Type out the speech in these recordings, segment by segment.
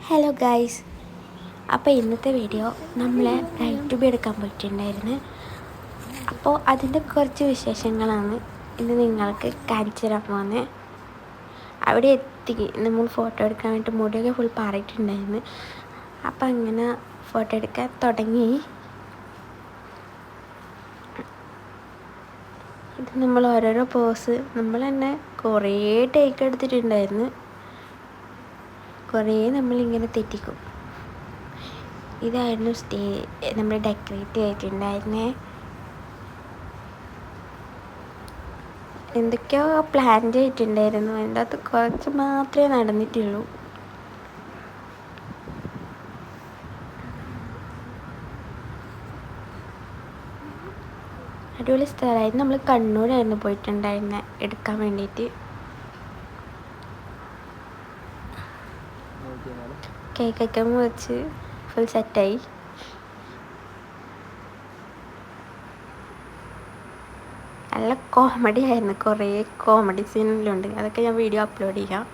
Hello guys, അപ്പോൾ ഇന്നത്തെ video നമ്മൾ ബ്രൈഡ് ടു ബി എടുക്കാൻ പോയിട്ടുണ്ടായിരുന്നു. അപ്പോൾ അതിൻ്റെ കുറച്ച് വിശേഷങ്ങളാണ് ഇന്ന് നിങ്ങൾക്ക് കാണിച്ചു തരാൻ പോകുന്നത്. അവിടെ എത്തി നമ്മൾ ഫോട്ടോ എടുക്കാൻ വേണ്ടി മുടിയൊക്കെ ഫുൾ പാറിയിട്ടുണ്ടായിരുന്നു. അപ്പോൾ അങ്ങനെ ഫോട്ടോ എടുക്കാൻ തുടങ്ങി. ഇത് നമ്മൾ ഓരോരോ പോസ് നമ്മൾ തന്നെ കുറേ ടേക്ക് എടുത്തിട്ടുണ്ടായിരുന്നു. കുറേ നമ്മളിങ്ങനെ തെറ്റിക്കും. ഇതായിരുന്നു നമ്മൾ ഡെക്കറേറ്റ് ചെയ്തിട്ടുണ്ടായിരുന്നേ. എന്തൊക്കെയോ പ്ലാൻ ചെയ്തിട്ടുണ്ടായിരുന്നു, അതിൻ്റെ അകത്ത് കുറച്ച് മാത്രമേ നടന്നിട്ടുള്ളൂ. അടിപൊളി സ്ഥലമായിരുന്നു. നമ്മൾ കണ്ണൂരായിരുന്നു പോയിട്ടുണ്ടായിരുന്നത് എടുക്കാൻ വേണ്ടിയിട്ട്. കേക്കൊക്കെ മുറിച്ച് ഫുൾ സെറ്റായി. നല്ല കോമഡി ആയിരുന്നു, കുറേ കോമഡി സീനുകളുണ്ട്. അതൊക്കെ ഞാൻ വീഡിയോ അപ്ലോഡ് ചെയ്യാം.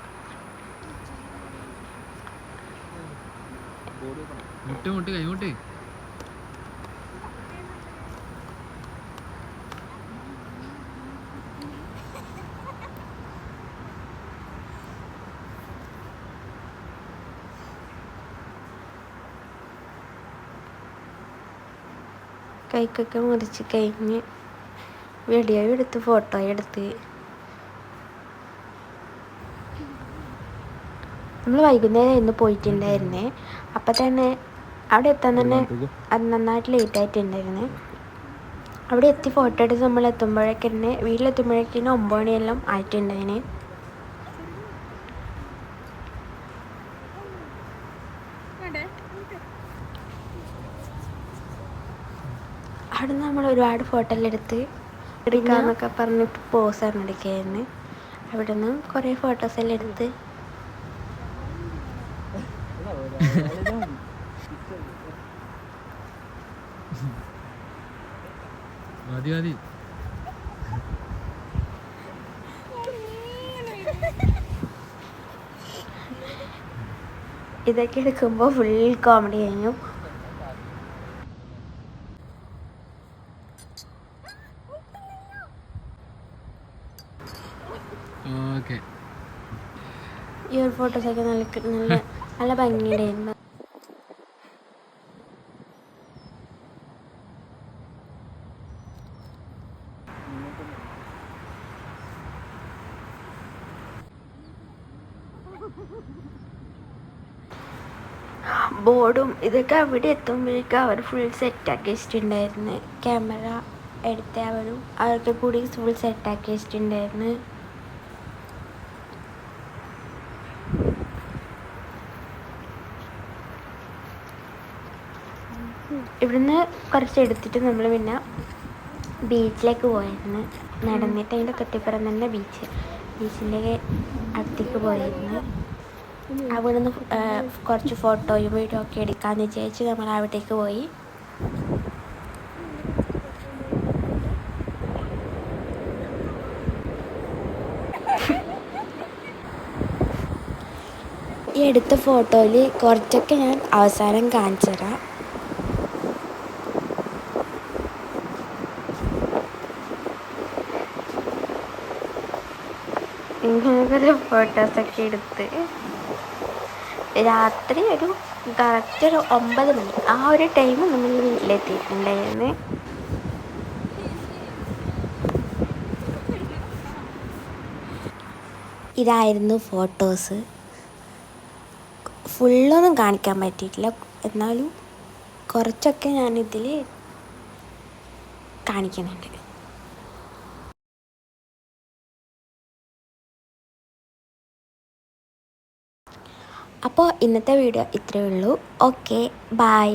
കേക്കൊക്കെ മുറിച്ച് കഴിഞ്ഞ് വീഡിയോ എടുത്ത് ഫോട്ടോ എടുത്ത് നമ്മൾ വൈകുന്നേരമായിരുന്നു പോയിട്ടുണ്ടായിരുന്നേ. അപ്പം തന്നെ അവിടെ എത്താൻ തന്നെ അത് നന്നായിട്ട് ലേറ്റ് ആയിട്ടുണ്ടായിരുന്നേ. അവിടെ എത്തി ഫോട്ടോ എടുത്ത് നമ്മൾ എത്തുമ്പോഴേക്കന്നെ വീട്ടിലെത്തുമ്പോഴേക്കിന് 9 മണിയെല്ലാം ആയിട്ടുണ്ടായിന്. അവിടെ നമ്മൾ ഒരുപാട് ഫോട്ടോ എല്ലാം എടുക്കാന്നൊക്കെ പറഞ്ഞിട്ട് പോസാണ് എടുക്കുകയായിരുന്നു. അവിടെ നിന്നും കുറേ ഫോട്ടോസെല്ലാം എടുത്ത് മതി ഇതൊക്കെ എടുക്കുമ്പോൾ ഫുൾ കോമഡി കഴിഞ്ഞു. ഈ ഒരു ഫോട്ടോസൊക്കെ നല്ല നല്ല ഭംഗിയുണ്ടായിരുന്നു. ബോർഡും ഇതൊക്കെ അവിടെ എത്തുമ്പോഴേക്കും അവർ ഫുൾ സെറ്റാക്കി വെച്ചിട്ടുണ്ടായിരുന്നു. ക്യാമറ എടുത്ത അവർക്ക് കൂടി ഫുൾ സെറ്റാക്കി വെച്ചിട്ടുണ്ടായിരുന്നു. ഇവിടുന്ന് കുറച്ച് എടുത്തിട്ട് നമ്മൾ പിന്നെ ബീച്ചിലേക്ക് പോയിരുന്നു. നടന്നിട്ട് അതിൻ്റെ തൊട്ടിപ്പുറം തന്നെ ബീച്ചിൻ്റെ അടുത്തേക്ക് പോയിരുന്നു. അവിടുന്ന് കുറച്ച് ഫോട്ടോയും വീഡിയോ ഒക്കെ എടുക്കാമെന്ന് വിചാരിച്ച് നമ്മൾ അവിടേക്ക് പോയി. ഈ എടുത്ത ഫോട്ടോയിൽ കുറച്ചൊക്കെ ഞാൻ അവസാനം കാണിച്ചു തരാം. ഇങ്ങനെ ഫോട്ടോസൊക്കെ എടുത്ത് രാത്രി ഒരു കറക്റ്റ് ഒരു 9 മണി ആ ഒരു ടൈം നമ്മൾ വീട്ടിലെത്തിയിട്ടുണ്ടായിരുന്നു. ഇതായിരുന്നു ഫോട്ടോസ്. ഫുള്ളൊന്നും കാണിക്കാൻ പറ്റിയിട്ടില്ല, എന്നാലും കുറച്ചൊക്കെ ഞാനിതിൽ കാണിക്കുന്നുണ്ട്. അപ്പോൾ ഇന്നത്തെ വീഡിയോ ഇത്രയേ ഉള്ളൂ. Okay, by.